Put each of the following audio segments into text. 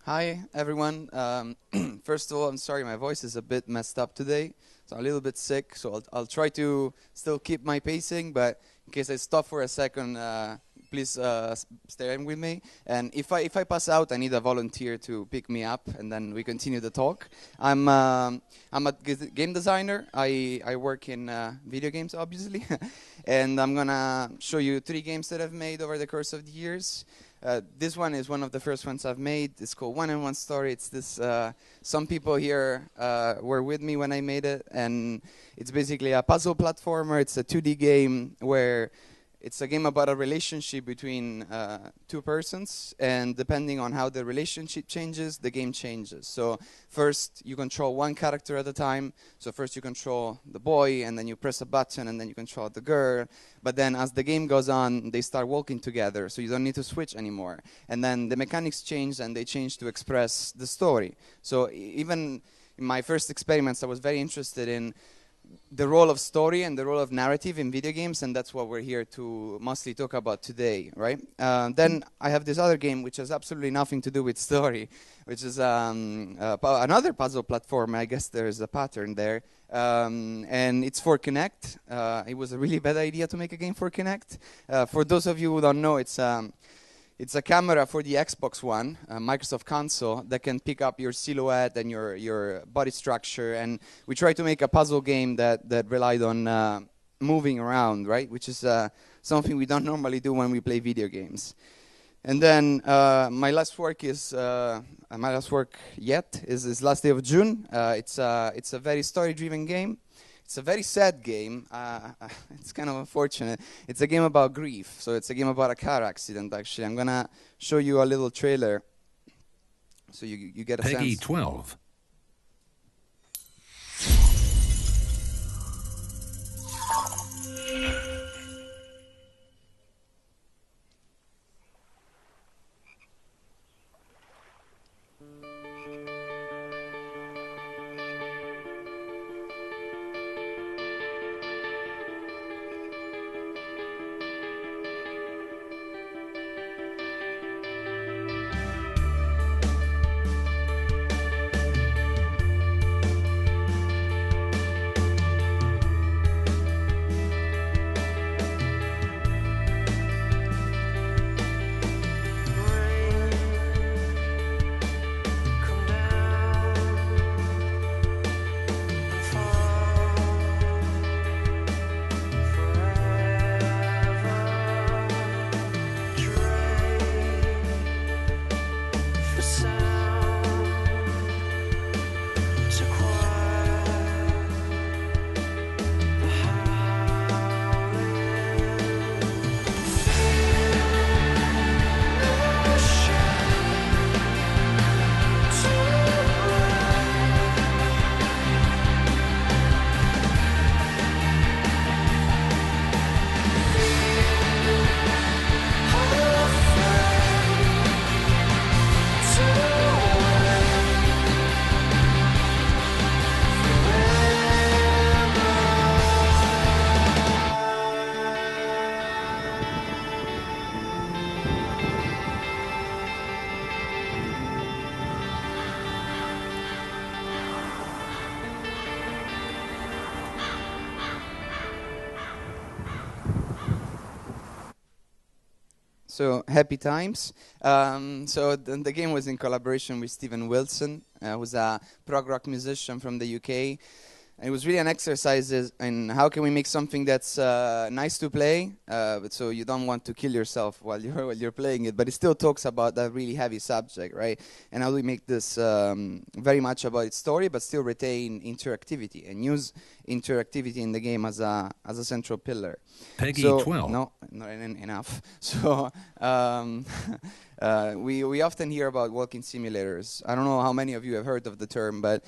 Hi, everyone. First of all, I'm sorry my voice is a bit messed up today. So I'm a little bit sick, so I'll try to still keep my pacing, but in case I stop for a second, please stay with me. And if I pass out, I need a volunteer to pick me up, and then we continue the talk. I'm a game designer. I work in video games, obviously, and I'm gonna show you 3 games that I've made over the course of the years. This one is one of the first ones I've made. It's called One and One Story. It's this. Some people here were with me when I made it, and it's basically a puzzle platformer. It's a 2D game where it's a game about a relationship between 2 persons, and depending on how the relationship changes, the game changes. So first, you control one character at a time. So first you control the boy, and then you press a button, and then you control the girl. But then as the game goes on, they start walking together, so you don't need to switch anymore. And then the mechanics change, and they change to express the story. So even in my first experiments, I was very interested in the role of story and the role of narrative in video games, and that's what we're here to mostly talk about today, right? Then I have this other game which has absolutely nothing to do with story, which is another puzzle platform. I guess there's a pattern there, and it's for Kinect. It was a really bad idea to make a game for Kinect. For those of you who don't know, it's a camera for the Xbox One, a Microsoft console, that can pick up your silhouette and your body structure. And we tried to make a puzzle game that relied on moving around, right? Which is something we don't normally do when we play video games. And then my last work is last day of June. It's a very story-driven game. It's a very sad game. It's kind of unfortunate. It's a game about grief. So it's a game about a car accident, actually. I'm going to show you a little trailer so you get a sense. Peggy 12. So happy times. So the game was in collaboration with Steven Wilson, who's a prog rock musician from the UK. And it was really an exercise in how can we make something that's nice to play, but so you don't want to kill yourself while you're playing it, but it still talks about that really heavy subject, right? And how do we make this very much about its story, but still retain interactivity and use interactivity in the game as a central pillar. Peggy 12. No, not enough. So we often hear about walking simulators. I don't know how many of you have heard of the term, but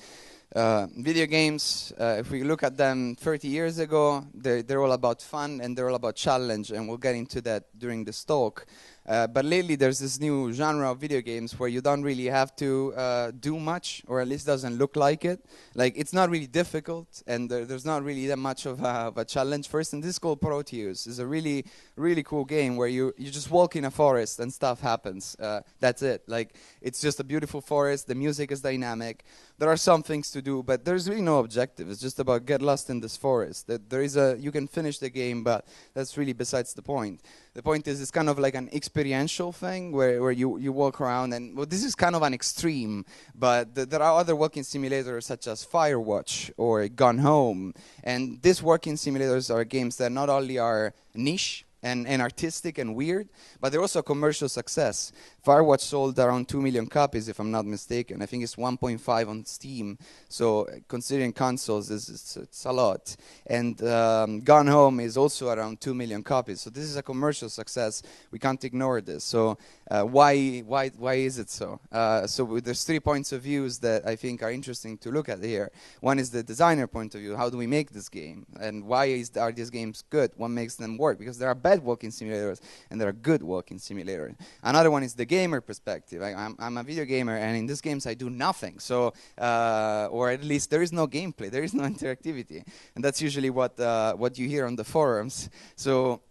video games, if we look at them 30 years ago, they're all about fun and they're all about challenge, and we'll get into that during this talk. But lately there's this new genre of video games where you don't really have to do much, or at least doesn't look like it. Like, it's not really difficult, and there's not really that much of a challenge first. And this is called Proteus. It's a really, really cool game where you just walk in a forest and stuff happens. That's it. Like, it's just a beautiful forest. The music is dynamic. There are some things to do, but there's really no objective. It's just about get lost in this forest. You can finish the game, but that's really besides the point. The point is, it's kind of like an experiential thing where you walk around, and well, this is kind of an extreme, but there are other walking simulators such as Firewatch or Gone Home, and these walking simulators are games that not only are niche and artistic and weird, but they're also a commercial success. Firewatch sold around 2 million copies, if I'm not mistaken. I think it's 1.5 on Steam. So considering consoles, it's a lot. And Gone Home is also around 2 million copies. So this is a commercial success. We can't ignore this. So why is it so? So there's 3 points of views that I think are interesting to look at here. One is the designer point of view. How do we make this game? And why are these games good? What makes them work? Because there are bad walking simulators and there are good walking simulators. Another one is the gamer perspective. I'm a video gamer, and in these games I do nothing. So, or at least there is no gameplay, there is no interactivity, and that's usually what you hear on the forums. So.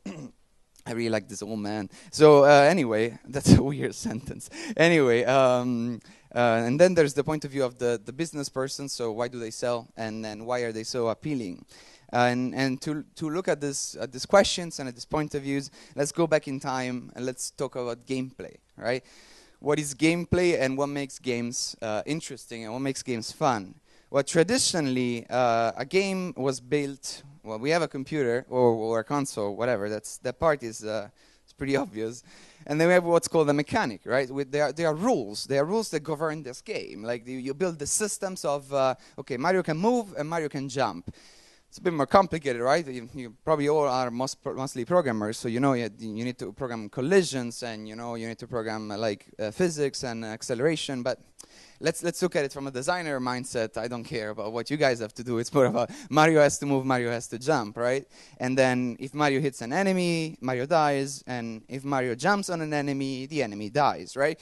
I really like this old man. So anyway, that's a weird sentence. Anyway, and then there's the point of view of the business person. So why do they sell, and then why are they so appealing? And to look at these questions and at these point of views, let's go back in time and let's talk about gameplay, right? What is gameplay and what makes games interesting and what makes games fun? Well, traditionally, a game was built. Well, we have a computer or a console, whatever. That part is it's pretty obvious. And then we have what's called a mechanic, right? There are rules. There are rules that govern this game. Like you build the systems of okay, Mario can move and Mario can jump. It's a bit more complicated, right? You probably all are mostly programmers, so you know you need to program collisions, and you need to program physics and acceleration. But let's look at it from a designer mindset. I don't care about what you guys have to do. It's more about Mario has to move, Mario has to jump, right? And then if Mario hits an enemy, Mario dies, and if Mario jumps on an enemy, the enemy dies, right?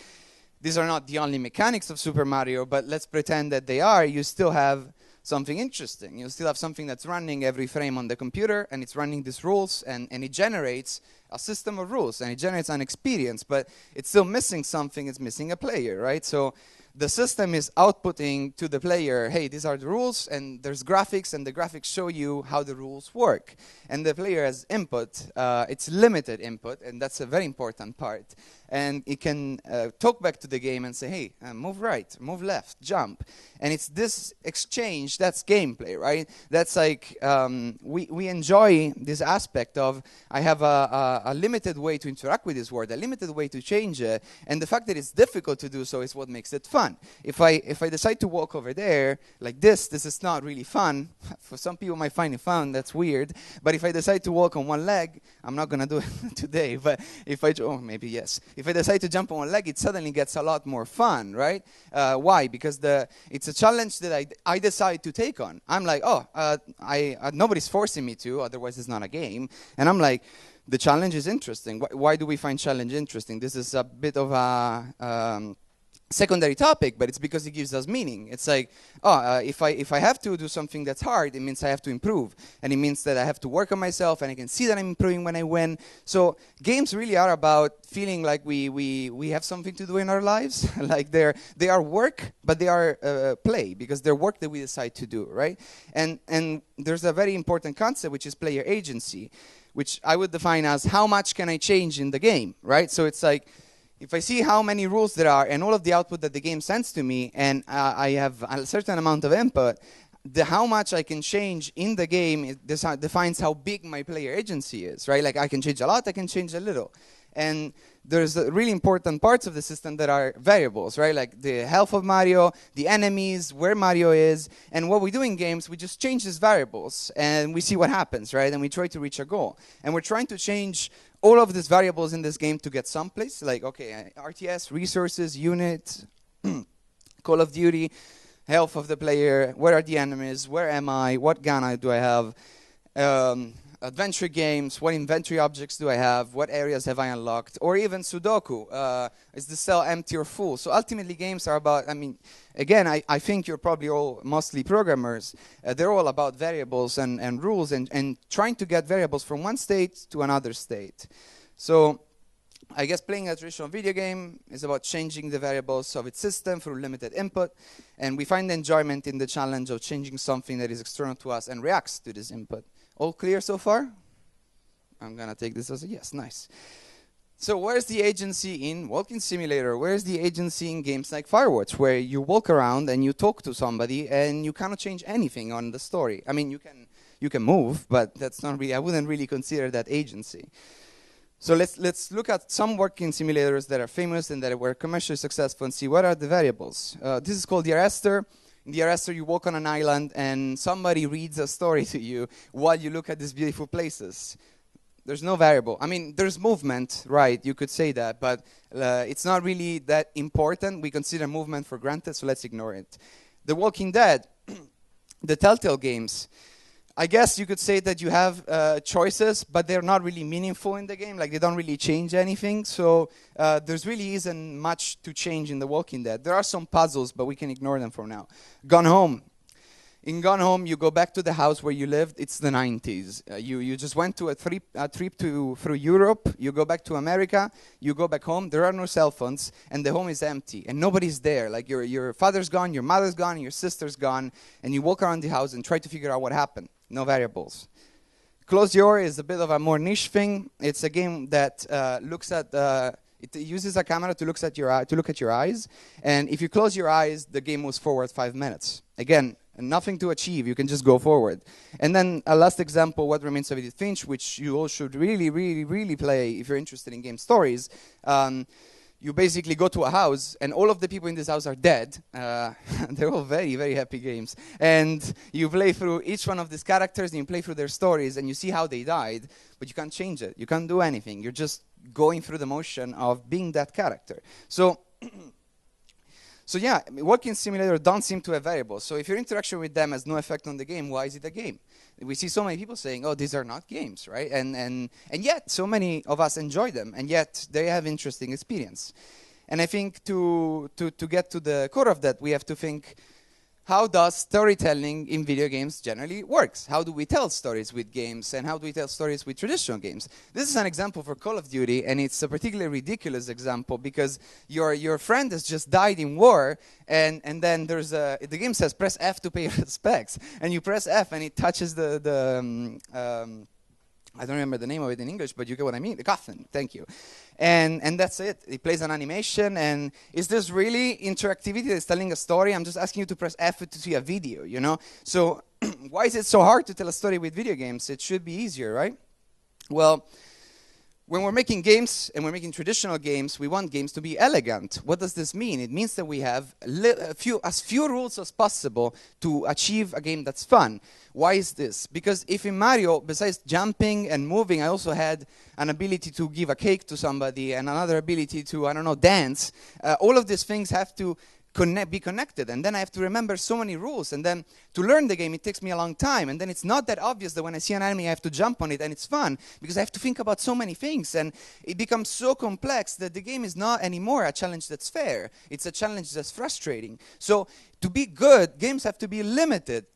These are not the only mechanics of Super Mario, but let's pretend that they are. You still have something interesting. You still have something that's running every frame on the computer, and it's running these rules, and it generates a system of rules, and it generates an experience, but it's still missing something. It's missing a player, right? So the system is outputting to the player, hey, these are the rules, and there's graphics, and the graphics show you how the rules work. And the player has input. It's limited input, and that's a very important part. And it can talk back to the game and say, hey, move right, move left, jump. And it's this exchange, that's gameplay, right? That's like, we enjoy this aspect of, I have a limited way to interact with this world, a limited way to change it, and the fact that it's difficult to do so is what makes it fun. If I decide to walk over there, like this is not really fun. For some people might find it fun, that's weird. But if I decide to walk on one leg, I'm not gonna do it today, but if maybe yes. If I decide to jump on one leg, it suddenly gets a lot more fun, right? Why? Because it's a challenge that I decide to take on. I'm like, nobody's forcing me to, otherwise it's not a game. And I'm like, the challenge is interesting. Why do we find challenge interesting? This is a bit of a secondary topic, but it's because it gives us meaning. It's like, if I have to do something that's hard, it means I have to improve, and it means that I have to work on myself, and I can see that I'm improving when I win. So games really are about feeling like we have something to do in our lives. Like they are work, but they are play, because they're work that we decide to do, right? And there's a very important concept, which is player agency, which I would define as how much can I change in the game, right? So it's like, if I see how many rules there are and all of the output that the game sends to me, and I have a certain amount of input, how much I can change in the game defines how big my player agency is, right? Like I can change a lot, I can change a little. And there's really important parts of the system that are variables, right? Like the health of Mario, the enemies, where Mario is. And what we do in games, we just change these variables and we see what happens, right? And we try to reach a goal. And we're trying to change all of these variables in this game to get someplace. Like, okay, RTS, resources, unit, Call of Duty, health of the player, where are the enemies, where am I, what gun do I have, adventure games, what inventory objects do I have, what areas have I unlocked, or even Sudoku, is the cell empty or full? So ultimately games are about, I mean, again, I think you're probably all mostly programmers. They're all about variables and rules and trying to get variables from one state to another state. So I guess playing a traditional video game is about changing the variables of its system through limited input, and we find enjoyment in the challenge of changing something that is external to us and reacts to this input. All clear so far? I'm gonna take this as a yes, nice. So where's the agency in Walking Simulator? Where's the agency in games like Firewatch, where you walk around and you talk to somebody and you cannot change anything on the story? I mean, you can move, but that's not really, I wouldn't really consider that agency. So let's look at some working simulators that are famous and that were commercially successful and see what are the variables. This is called the arrestor. In the arrestor, you walk on an island and somebody reads a story to you while you look at these beautiful places. There's no variable. I mean, there's movement, right? You could say that, but it's not really that important. We consider movement for granted, so let's ignore it. The Walking Dead, the Telltale games, I guess you could say that you have choices, but they're not really meaningful in the game. Like, they don't really change anything. So there's really isn't much to change in The Walking Dead. There are some puzzles, but we can ignore them for now. Gone Home. In Gone Home, you go back to the house where you lived. It's the 90s. You just went to a trip through Europe. You go back to America. You go back home. There are no cell phones, and the home is empty, and nobody's there. Like, your father's gone, your mother's gone, your sister's gone, and you walk around the house and try to figure out what happened. No variables. Close Your is a bit of a more niche thing. It's a game that looks at it uses a camera to look at your eyes, and if you close your eyes, the game moves forward 5 minutes. Again, nothing to achieve. You can just go forward. And then a last example, What Remains of Edith Finch, which you all should really, really, really play if you're interested in game stories. You basically go to a house, and all of the people in this house are dead. They're all very, very happy games. And you play through each one of these characters, and you play through their stories, and you see how they died, but you can't change it. You can't do anything. You're just going through the motion of being that character. So yeah, working simulator don't seem to have variables. So if your interaction with them has no effect on the game, why is it a game? We see so many people saying, oh, these are not games, right? And yet, so many of us enjoy them, and yet they have interesting experience. And I think to get to the core of that, we have to think, how does storytelling in video games generally works? How do we tell stories with games, and how do we tell stories with traditional games? This is an example for Call of Duty, and it's a particularly ridiculous example because your friend has just died in war, and then there's the game says press F to pay respects, and you press F and it touches I don't remember the name of it in English, but you get what I mean. The coffin, thank you. And that's it. It plays an animation. And is this really interactivity that's telling a story? I'm just asking you to press F to see a video, you know? So why is it so hard to tell a story with video games? It should be easier, right? Well, when we're making games, and we're making traditional games, we want games to be elegant. What does this mean? It means that we have as few rules as possible to achieve a game that's fun. Why is this? Because if in Mario, besides jumping and moving, I also had an ability to give a cake to somebody and another ability to, I don't know, dance, all of these things have to be connected, and then I have to remember so many rules, and then to learn the game it takes me a long time, and then it's not that obvious that when I see an enemy I have to jump on it and it's fun because I have to think about so many things, and it becomes so complex that the game is not anymore a challenge that's fair. It's a challenge that's frustrating. So to be good, games have to be limited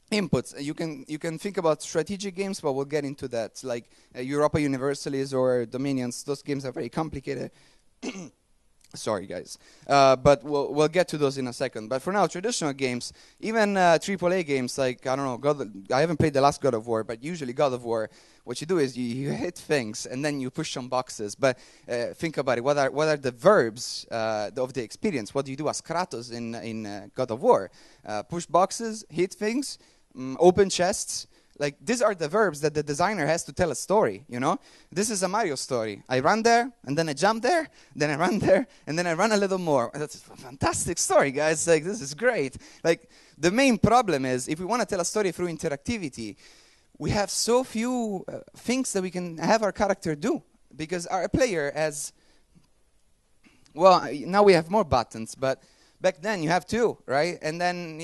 inputs. You can think about strategic games, but we'll get into that, like Europa Universalis or Dominions. Those games are very complicated. Sorry, guys. But we'll get to those in a second. But for now, traditional games, even AAA games like, I don't know, I haven't played the last God of War, but usually God of War, what you do is you hit things and then you push some boxes. But think about it. What are the verbs of the experience? What do you do as Kratos in God of War? Push boxes, hit things, open chests. Like, these are the verbs that the designer has to tell a story, you know? This is a Mario story. I run there, and then I jump there, then I run there, and then I run a little more. That's a fantastic story, guys. Like, this is great. Like, the main problem is, if we want to tell a story through interactivity, we have so few things that we can have our character do. Because our player has... Well, now we have more buttons, but Back then you have two, right? And then,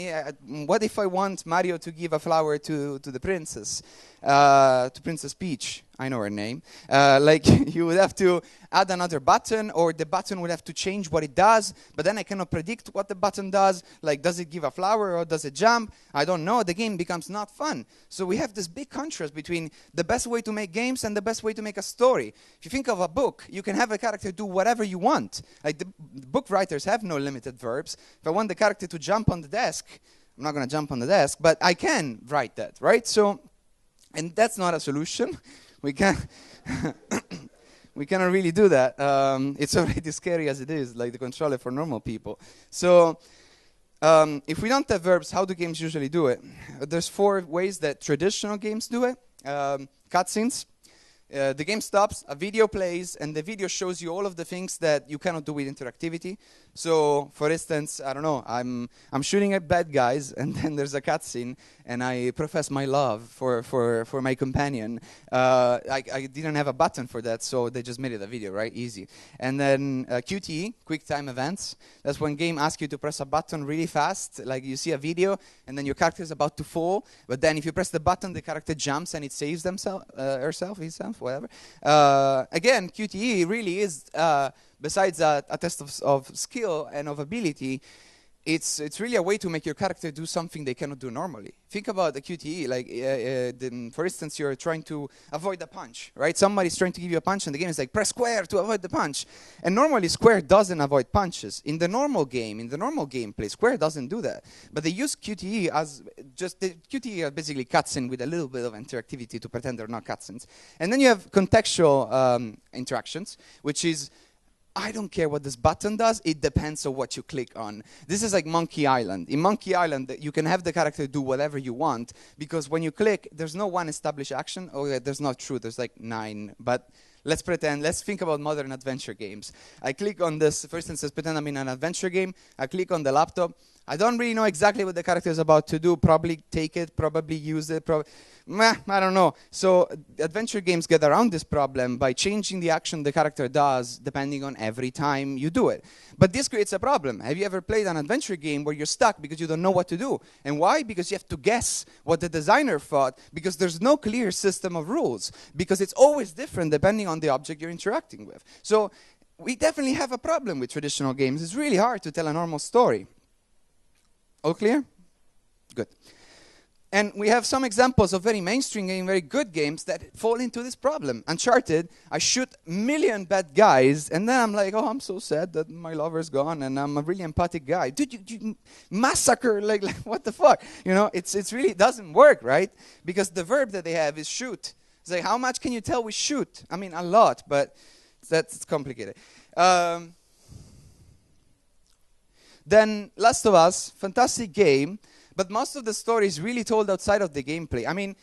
what if I want Mario to give a flower to the princess, to Princess Peach? I know her name. Like, you would have to add another button, or the button would have to change what it does, but then I cannot predict what the button does. Like, does it give a flower or does it jump? I don't know. The game becomes not fun. So we have this big contrast between the best way to make games and the best way to make a story. If you think of a book, you can have a character do whatever you want. Like, the book writers have no limited verbs. If I want the character to jump on the desk, I'm not going to jump on the desk, but I can write that, right? So, and that's not a solution. We can we cannot really do that. It's already scary as it is, like the controller for normal people. So if we don't have verbs, how do games usually do it? There's 4 ways that traditional games do it. Cutscenes. The game stops, a video plays, and the video shows you all of the things that you cannot do with interactivity. So, for instance, I don't know, I'm shooting at bad guys, and then there's a cutscene, and I profess my love for my companion. I didn't have a button for that, so they just made it a video, right? Easy. And then QTE, quick time events. That's when game asks you to press a button really fast. Like, you see a video, and then your character is about to fall, but then if you press the button, the character jumps and it saves herself, whatever. Again, QTE really is, besides a test of skill and of ability, it's really a way to make your character do something they cannot do normally. Think about the QTE, like, for instance, you're trying to avoid a punch, right? Somebody's trying to give you a punch, and the game is like, press square to avoid the punch. And normally, square doesn't avoid punches. In the normal game, in the normal gameplay, square doesn't do that. But they use QTE as just, the QTE are basically cutscene with a little bit of interactivity to pretend they're not cutscenes. And then you have contextual interactions, which is, I don't care what this button does, it depends on what you click on. This is like Monkey Island. In Monkey Island, you can have the character do whatever you want, because when you click, there's no one established action. Oh, there's not true, there's like 9. But let's pretend, let's think about modern adventure games. I click on this, for instance, let's pretend I'm in an adventure game. I click on the laptop. I don't really know exactly what the character is about to do. Probably take it, probably use it, I don't know. So adventure games get around this problem by changing the action the character does depending on every time you do it. But this creates a problem. Have you ever played an adventure game where you're stuck because you don't know what to do? And why? Because you have to guess what the designer thought, because there's no clear system of rules, because it's always different depending on the object you're interacting with. So we definitely have a problem with traditional games. It's really hard to tell a normal story. All clear? Good. And we have some examples of very mainstream game, very good games that fall into this problem. Uncharted, I shoot million bad guys, and then I'm like, oh, I'm so sad that my lover's gone, and I'm a really empathic guy. Dude, you massacre, like what the fuck? You know, it's really doesn't work, right? Because the verb that they have is shoot. It's like, how much can you tell we shoot? I mean, a lot, but that's complicated. Then Last of Us, fantastic game, but most of the story is really told outside of the gameplay. I mean,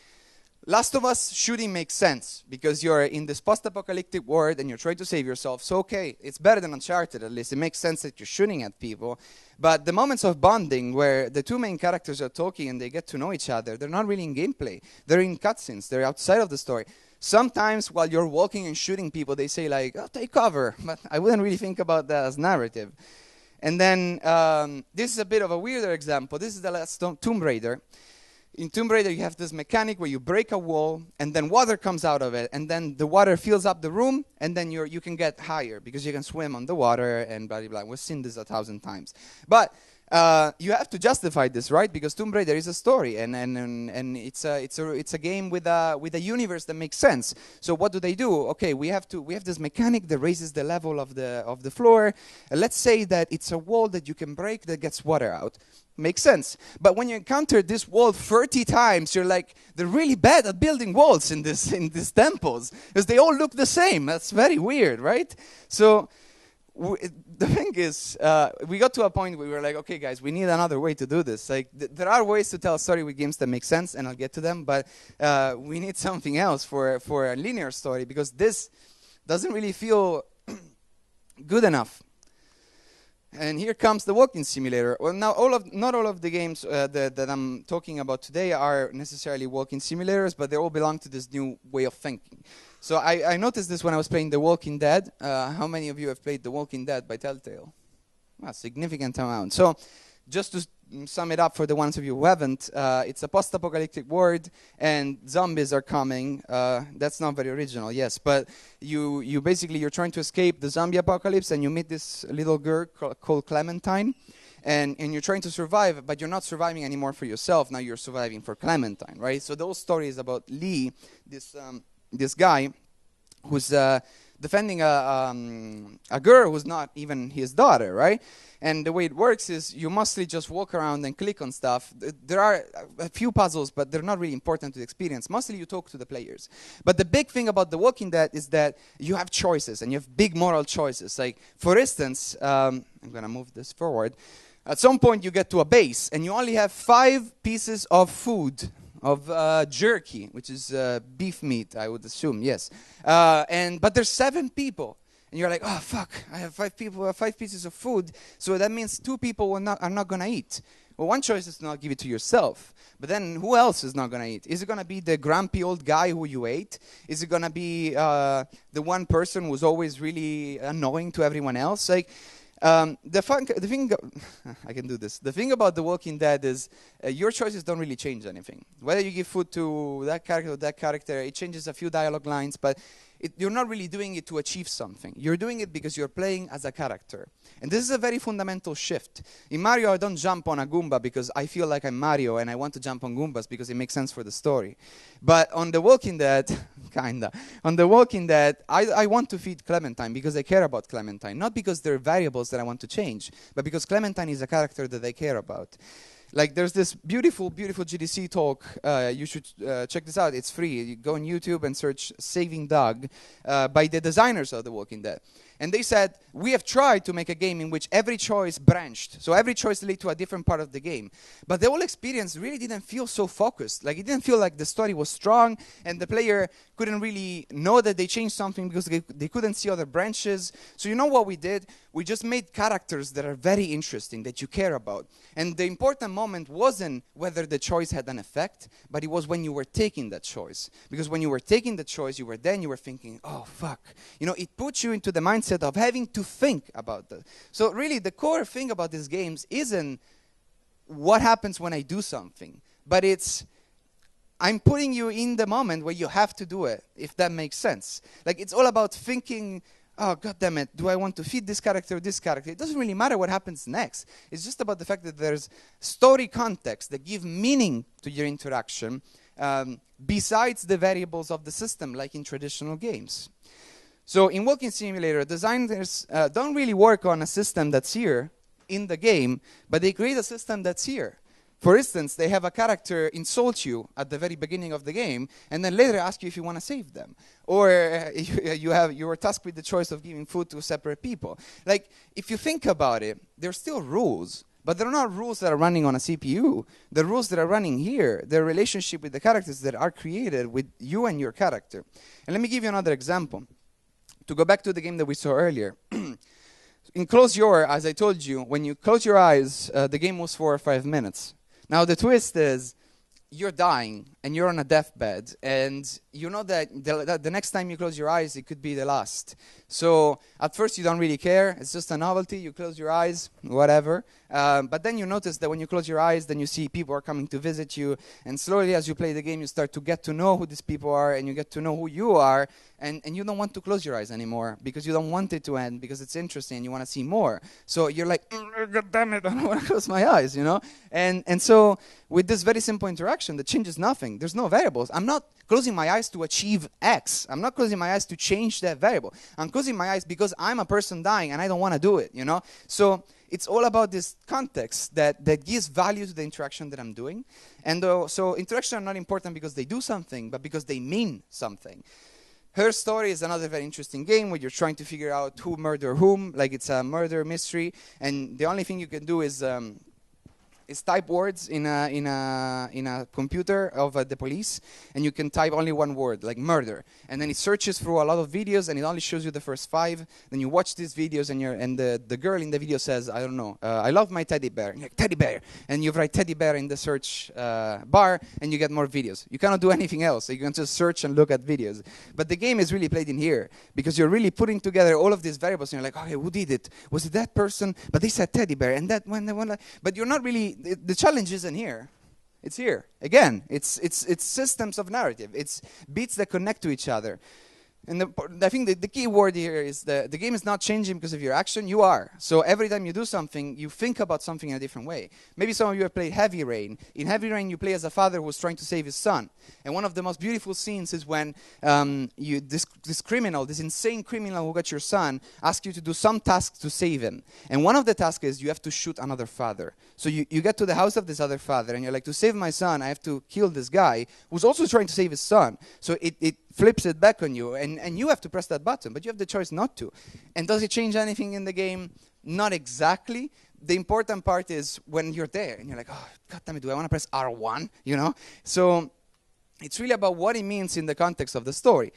Last of Us shooting makes sense because you're in this post-apocalyptic world and you're trying to save yourself. So, okay, it's better than Uncharted at least. It makes sense that you're shooting at people. But the moments of bonding where the two main characters are talking and they get to know each other, they're not really in gameplay. They're in cutscenes. They're outside of the story. Sometimes while you're walking and shooting people, they say like, oh, take cover. But I wouldn't really think about that as narrative. And then this is a bit of a weirder example. This is the last Tomb Raider. In Tomb Raider, you have this mechanic where you break a wall, and then water comes out of it, and then the water fills up the room, and then you can get higher because you can swim on the water and blah, blah, blah. We've seen this 1,000 times. But you have to justify this, right? Because Tomb Raider is a story, and it's a game with a universe that makes sense. So what do they do? Okay, we have this mechanic that raises the level of the floor. Let's say that it's a wall that you can break that gets water out. Makes sense. But when you encounter this wall 30 times, you're like, they're really bad at building walls in these temples because they all look the same. That's very weird, right? So the thing is, we got to a point where we were like, okay, guys, we need another way to do this. Like, there are ways to tell a story with games that make sense, and I'll get to them, but we need something else for a linear story because this doesn't really feel good enough. And here comes the walking simulator. Well, now not all of the games that I'm talking about today are necessarily walking simulators, but they all belong to this new way of thinking. So I noticed this when I was playing The Walking Dead. How many of you have played The Walking Dead by Telltale? a significant amount. So just to sum it up for the ones of you who haven't, it's a post-apocalyptic world and zombies are coming. That's not very original, yes, but you basically, you're trying to escape the zombie apocalypse and you meet this little girl called Clementine, and you're trying to survive, but you're not surviving anymore for yourself. Now you're surviving for Clementine, right? So those stories about Lee, this guy who's defending a girl who's not even his daughter, right? And the way it works is you mostly just walk around and click on stuff. There are a few puzzles, but they're not really important to the experience. Mostly you talk to the players. But the big thing about The Walking Dead is that you have choices, and you have big moral choices. Like, for instance, I'm going to move this forward. At some point you get to a base, and you only have 5 pieces of food, of jerky, which is beef meat, I would assume, yes. But there's 7 people. And you're like, oh, fuck, I have 5 people, 5 pieces of food, so that means 2 people are not going to eat. Well, one choice is to not give it to yourself. But then who else is not going to eat? Is it going to be the grumpy old guy who you ate? Is it going to be the one person who's always really annoying to everyone else? Like, the thing I can do this. The thing about The Walking Dead is your choices don't really change anything. Whether you give food to that character or that character, it changes a few dialogue lines, but you're not really doing it to achieve something. You're doing it because you're playing as a character. And this is a very fundamental shift. In Mario, I don't jump on a Goomba because I feel like I'm Mario and I want to jump on Goombas because it makes sense for the story. But on The Walking Dead, kinda, on The Walking Dead, I want to feed Clementine because I care about Clementine. Not because they're variables that I want to change, but because Clementine is a character that I care about. Like, there's this beautiful, beautiful GDC talk. You should check this out. It's free. You go on YouTube and search Saving Doug by the designers of The Walking Dead. And they said, we have tried to make a game in which every choice branched. So every choice led to a different part of the game. But the whole experience really didn't feel so focused. Like, it didn't feel like the story was strong and the player couldn't really know that they changed something because they couldn't see other branches. So you know what we did? We just made characters that are very interesting, that you care about. And the important moment wasn't whether the choice had an effect, but it was when you were taking that choice. Because when you were taking the choice, you were thinking, oh, fuck. You know, it puts you into the mindset of having to think about that. So really, the core thing about these games isn't what happens when I do something, but it's I'm putting you in the moment where you have to do it, if that makes sense. Like, it's all about thinking, oh, God damn it, do I want to feed this character or this character? It doesn't really matter what happens next. It's just about the fact that there's story context that give meaning to your interaction besides the variables of the system, like in traditional games. So in Walking Simulator, designers don't really work on a system that's here in the game, but they create a system that's here. For instance, they have a character insult you at the very beginning of the game, and then later ask you if you want to save them. Or you were tasked with the choice of giving food to separate people. Like, if you think about it, there's still rules, but they're not rules that are running on a CPU. The rules that are running here, the relationship with the characters that are created with you and your character. And let me give you another example. To go back to the game that we saw earlier. In Close Your, as I told you, when you close your eyes, the game moves 4 or 5 minutes. Now, the twist is you're dying, and you're on a deathbed, and you know that the next time you close your eyes, it could be the last. So at first, you don't really care. It's just a novelty. You close your eyes, whatever. But then you notice that when you close your eyes, then you see people are coming to visit you, and slowly, as you play the game, you start to get to know who these people are, and you get to know who you are, and you don't want to close your eyes anymore because you don't want it to end because it's interesting and you want to see more. So you're like, God damn it, I don't want to close my eyes, you know? And so with this very simple interaction that changes nothing, there's no variables. I'm not closing my eyes to achieve X. I'm not closing my eyes to change that variable. I'm closing my eyes because I'm a person dying and I don't want to do it, you know? So it's all about this context that gives value to the interaction that I'm doing. And so interactions are not important because they do something, but because they mean something. Her Story is another very interesting game where you're trying to figure out who murdered whom, like it's a murder mystery, and the only thing you can do is is type words in a computer of the police, and you can type only one word, like murder, and then it searches through a lot of videos, and it only shows you the first 5. Then you watch these videos, and the girl in the video says, I don't know, I love my teddy bear. And you're like, teddy bear, and you write teddy bear in the search bar, and you get more videos. You cannot do anything else. So you can just search and look at videos. But the game is really played in here because you're really putting together all of these variables, and you're like, okay, who did it? Was it that person? But they said teddy bear, and that one. But you're not really. The challenge isn't here. It's here again. It's systems of narrative. It's beats that connect to each other. And I think the key word here is the game is not changing because of your action. You are. So every time you do something, you think about something in a different way. Maybe some of you have played Heavy Rain. In Heavy Rain, you play as a father who's trying to save his son. And one of the most beautiful scenes is when this criminal, this insane criminal who got your son, asks you to do some task to save him. And one of the tasks is you have to shoot another father. So you get to the house of this other father, and you're like, to save my son, I have to kill this guy who's also trying to save his son. So it flips it back on you, and you have to press that button, but you have the choice not to. And does it change anything in the game? Not exactly. The important part is when you're there, and you're like, oh, God damn it, do I want to press R1? You know? So it's really about what it means in the context of the story.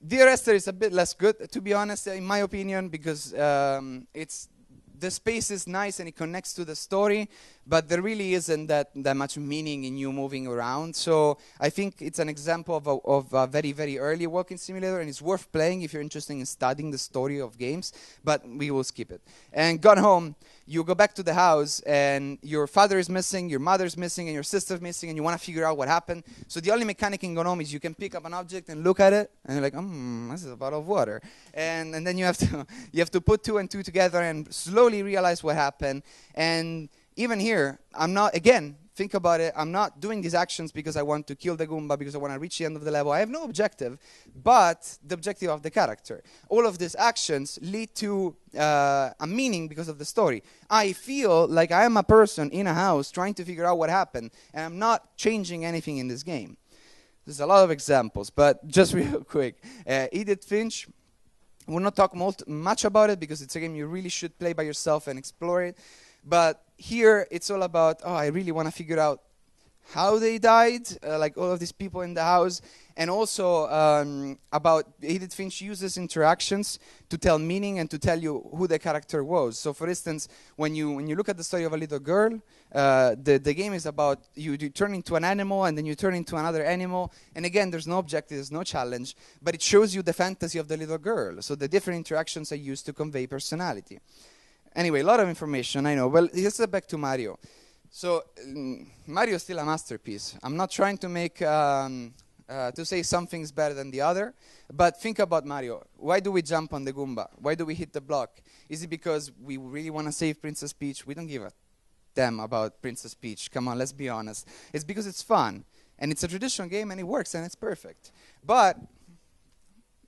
Dear Esther is a bit less good, to be honest, in my opinion, because the space is nice and it connects to the story, but there really isn't that much meaning in you moving around. So I think it's an example of a very, very early walking simulator, and it's worth playing if you're interested in studying the story of games, but we will skip it. And Gone Home, you go back to the house, and your father is missing, your mother's missing, and your sister's missing, and you want to figure out what happened. So the only mechanic in Gone Home is you can pick up an object and look at it, and you're like, this is a bottle of water. And then you have to put 2 and 2 together and slowly realize what happened. And even here, I'm not, again, think about it, I'm not doing these actions because I want to kill the Goomba, because I want to reach the end of the level. I have no objective, but the objective of the character. All of these actions lead to a meaning because of the story. I feel like I am a person in a house trying to figure out what happened, and I'm not changing anything in this game. There's a lot of examples, but just real quick. Edith Finch, we'll not talk much about it because it's a game you really should play by yourself and explore it. But here, it's all about, I really want to figure out how they died, like all of these people in the house, and also about Edith Finch uses interactions to tell meaning and to tell you who the character was. So, for instance, when you look at the story of a little girl, the game is about you turn into an animal, and then you turn into another animal, and again, there's no objective, there's no challenge, but it shows you the fantasy of the little girl. So the different interactions are used to convey personality. Anyway, a lot of information, I know. Well, let's get back to Mario. So, Mario is still a masterpiece. I'm not trying to make, to say something's better than the other, but think about Mario. Why do we jump on the Goomba? Why do we hit the block? Is it because we really want to save Princess Peach? We don't give a damn about Princess Peach. Come on, let's be honest. It's because it's fun, and it's a traditional game, and it works, and it's perfect. But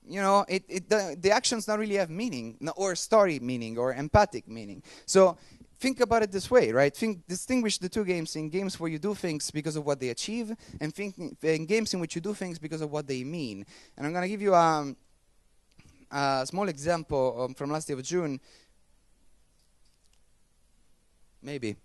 you know, the actions don't really have meaning, or story meaning, or empathic meaning. So think about it this way, right? Distinguish the two games in games where you do things because of what they achieve, and in games in which you do things because of what they mean. And I'm going to give you a small example from last day of June. Maybe.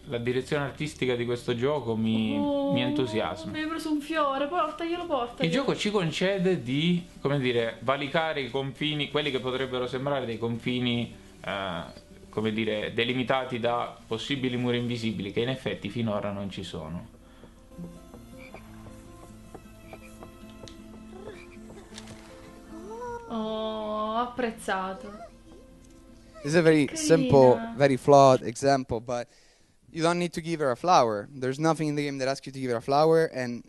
La direzione artistica di questo gioco mi entusiasma. Mi hai preso un fiore, portaglielo. Il gioco ci concede di, come dire, valicare i confini, quelli che potrebbero sembrare dei confini, come dire, delimitati da possibili muri invisibili, che in effetti finora non ci sono. Oh, apprezzato. This is a very simple, very flawed example, but you don't need to give her a flower. There's nothing in the game that asks you to give her a flower, and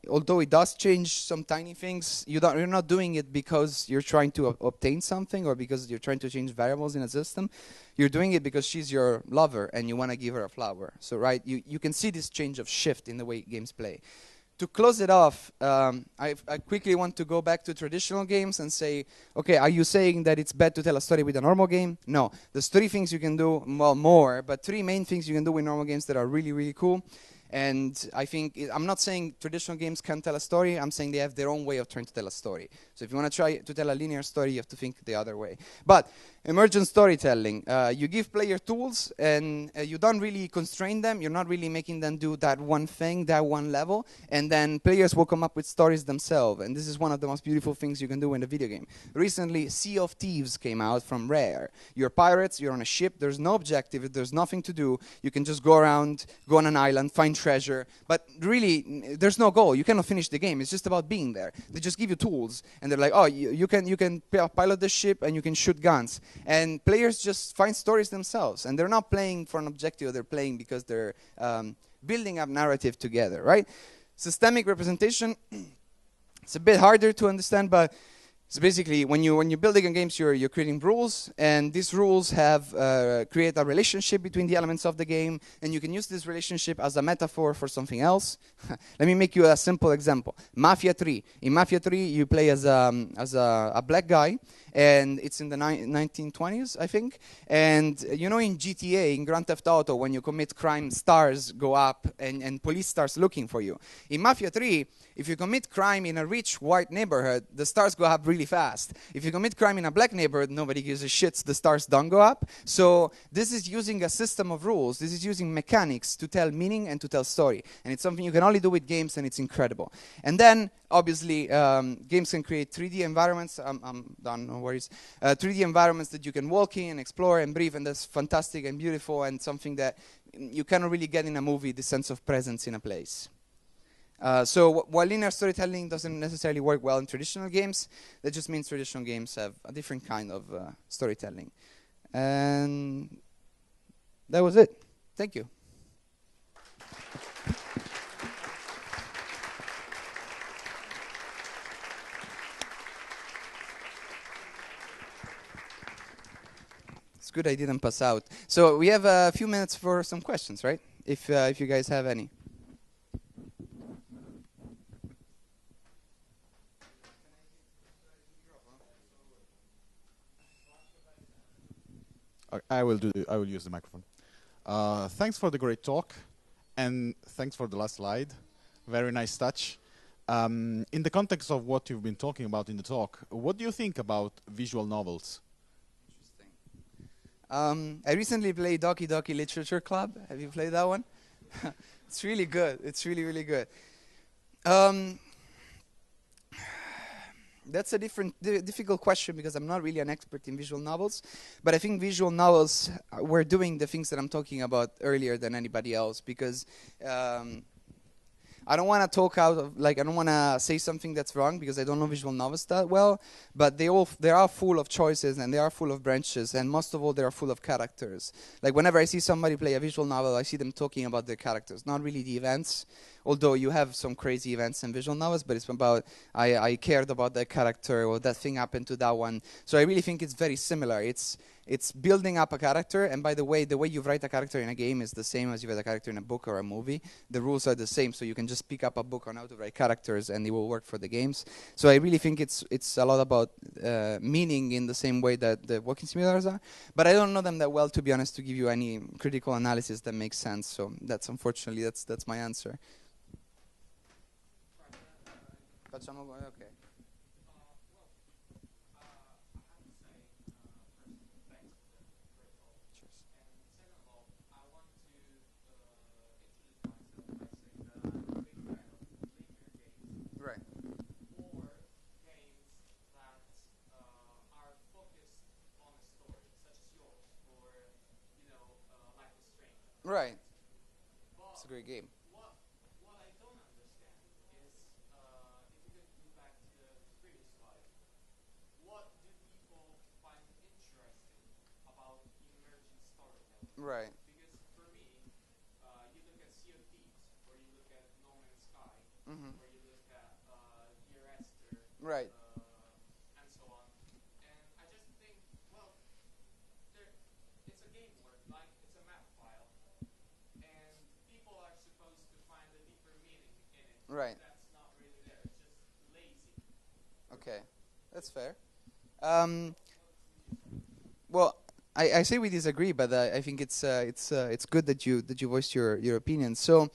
although it does change some tiny things, you're not doing it because you're trying to obtain something or because you're trying to change variables in a system. You're doing it because she's your lover and you want to give her a flower. So, right, you can see this change of shift in the way games play. To close it off, I quickly want to go back to traditional games and say, okay, are you saying that it's bad to tell a story with a normal game? No. There's 3 things you can do, well, more, but 3 main things you can do with normal games that are really, really cool. And I think, I'm not saying traditional games can't tell a story, I'm saying they have their own way of trying to tell a story. So if you want to try to tell a linear story, you have to think the other way. But Emergent storytelling. You give player tools and you don't really constrain them. You're not really making them do that one thing, that one level. And then players will come up with stories themselves. And this is one of the most beautiful things you can do in a video game. Recently, Sea of Thieves came out from Rare. You're pirates, you're on a ship, there's no objective, there's nothing to do. You can just go around, go on an island, find treasure. But really, there's no goal. You cannot finish the game. It's just about being there. They just give you tools. And they're like, oh, you can pilot the ship and you can shoot guns. And players just find stories themselves. And they're not playing for an objective, they're playing because they're building up narrative together, right? Systemic representation, it's a bit harder to understand, but it's basically when you're building games, you're creating rules, and these rules have create a relationship between the elements of the game, and you can use this relationship as a metaphor for something else. Let me make you a simple example. Mafia 3. In Mafia 3, you play as a black guy, and it's in the 1920s, I think. And you know, in GTA, in Grand Theft Auto, when you commit crime, stars go up, and police starts looking for you. In Mafia 3, if you commit crime in a rich white neighborhood, the stars go up really fast. If you commit crime in a black neighborhood, nobody gives a shit, the stars don't go up. So this is using a system of rules. This is using mechanics to tell meaning and to tell story. And it's something you can only do with games, and it's incredible. And then, obviously, games can create 3D environments. I'm done, no worries. 3D environments that you can walk in, explore, and breathe, and that's fantastic and beautiful, and something that you cannot really get in a movie, the sense of presence in a place. So while linear storytelling doesn't necessarily work well in traditional games, that just means traditional games have a different kind of storytelling. And that was it. Thank you. It's good I didn't pass out. So we have a few minutes for some questions, right? If you guys have any. I will use the microphone. Thanks for the great talk, and thanks for the last slide. Very nice touch. In the context of what you've been talking about in the talk, what do you think about visual novels? Interesting. I recently played Doki Doki Literature Club. Have you played that one? It's really good. It's really, really good. That's a difficult question because I'm not really an expert in visual novels, but I think visual novels were doing the things that I'm talking about earlier than anybody else, because I don't want to talk out of, like, I don't want to say something that's wrong because I don't know visual novels that well, but they are full of choices and they are full of branches, and most of all they are full of characters. Like whenever I see somebody play a visual novel, I see them talking about their characters, not really the events. Although you have some crazy events in visual novels, but it's about, I cared about that character, or that thing happened to that one. So I really think it's very similar. It's building up a character, and by the way you write a character in a game is the same as you write a character in a book or a movie. The rules are the same, so you can just pick up a book on how to write characters and it will work for the games. So I really think it's a lot about meaning in the same way that the walking simulators are. But I don't know them that well, to be honest, to give you any critical analysis that makes sense. So that's, unfortunately, that's my answer. Okay. Right. Right. It's a great game. Right. Because for me, you look at Sea of Thieves, or you look at No Man's Sky, Mm-hmm. or you look at Dear Esther, Right. and so on. And I just think, well, it's a game word, like it's a map file, and people are supposed to find a deeper meaning in it. Right. That's not really there. It's just lazy. Okay, that's fair. Well, I say we disagree, but I think it's good that you voiced your opinion. So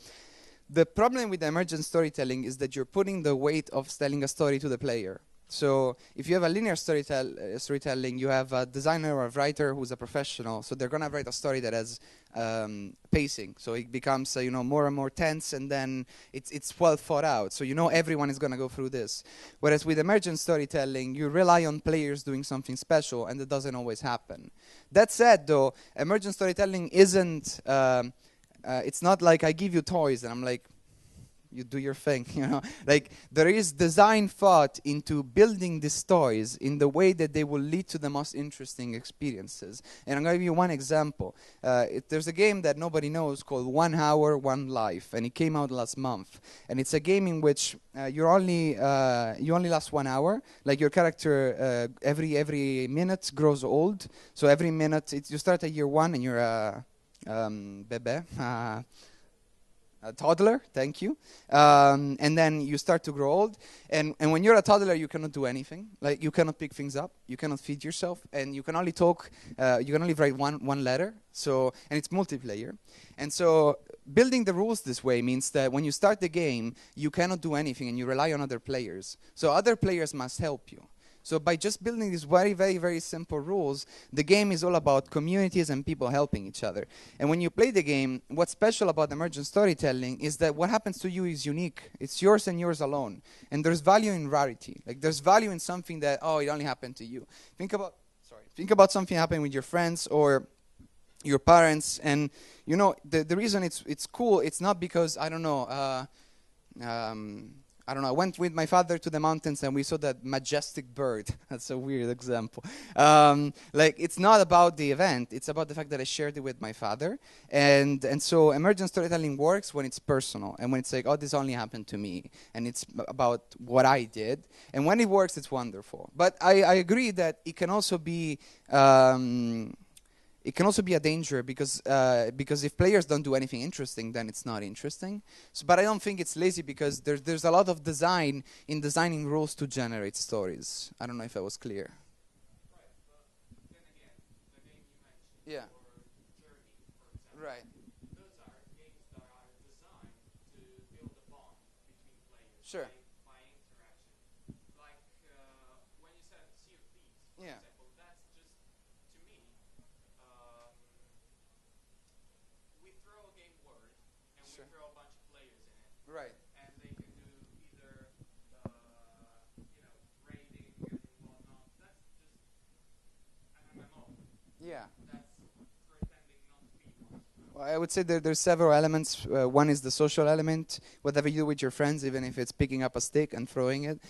the problem with emergent storytelling is that you're putting the weight of telling a story to the player. So if you have a linear storytelling, you have a designer or a writer who's a professional. So they're gonna write a story that has pacing. So it becomes more and more tense, and then it's well thought out. So everyone is gonna go through this. Whereas with emergent storytelling, you rely on players doing something special, and it doesn't always happen. That said, though, emergent storytelling isn't. It's not like I give you toys and I'm like, you do your thing, Like, there is design thought into building these toys in the way that they will lead to the most interesting experiences. And I'm going to give you one example. There's a game that nobody knows called 1 Hour, 1 Life, and it came out last month. And it's a game in which you only last 1 hour. Like, your character every minute grows old. So every minute, you start at year 1 and you're a bebe. A toddler, thank you. And then you start to grow old. And when you're a toddler, you cannot do anything. Like, you cannot pick things up. You cannot feed yourself. And you can only talk. You can only write one letter. And it's multiplayer. And so building the rules this way means that when you start the game, you cannot do anything and you rely on other players. So other players must help you. So by just building these very, very, very simple rules, the game is all about communities and people helping each other. And when you play the game, what's special about emergent storytelling is that what happens to you is unique. It's yours and yours alone. And there's value in rarity. Like, there's value in something that, it only happened to you. Think about something happening with your friends or your parents. And, the reason it's cool, it's not because, I went with my father to the mountains and we saw that majestic bird. That's a weird example. It's not about the event. It's about the fact that I shared it with my father. And so emergent storytelling works when it's personal and when it's like, this only happened to me. And it's about what I did. And when it works, it's wonderful. But I agree that it can also be... it can also be a danger because if players don't do anything interesting, then it's not interesting. But I don't think it's lazy because there's a lot of design in designing rules to generate stories. I don't know if that was clear. Right, but then again, the game you mentioned, Yeah. or Journey, for example, Right. those are games that are designed to build a bond between players Sure. by interaction. Like when you said Sea of Thieves, for Yeah. example, that's just, to me, we throw a game word and Sure. we throw a bunch of players in it, Right. and they can do either raiding and whatnot. That's just an MMO. Yeah. That's pretending not to be one. Well, I would say there's several elements. One is the social element. Whatever you do with your friends, even if it's picking up a stick and throwing it,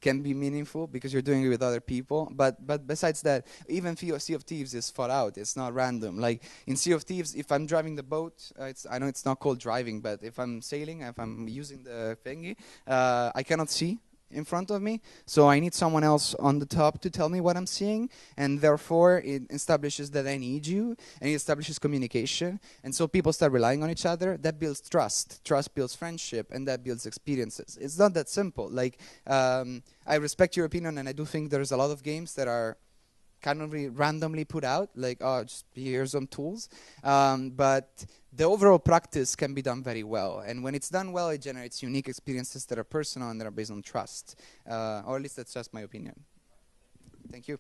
can be meaningful because you're doing it with other people. But besides that, even Sea of Thieves is thought out. It's not random. Like in Sea of Thieves, if I'm driving the boat, I know it's not called driving, but if I'm sailing, if I'm using the thingy, I cannot see in front of me, so I need someone else on the top to tell me what I'm seeing, and therefore it establishes that I need you, and it establishes communication, and so people start relying on each other. That builds trust builds friendship, and that builds experiences. It's not that simple. Like, I respect your opinion, and I do think there's a lot of games that are kind of randomly put out, like, just here's some tools, but the overall practice can be done very well, and when it's done well, it generates unique experiences that are personal and that are based on trust, or at least that's just my opinion. Thank you.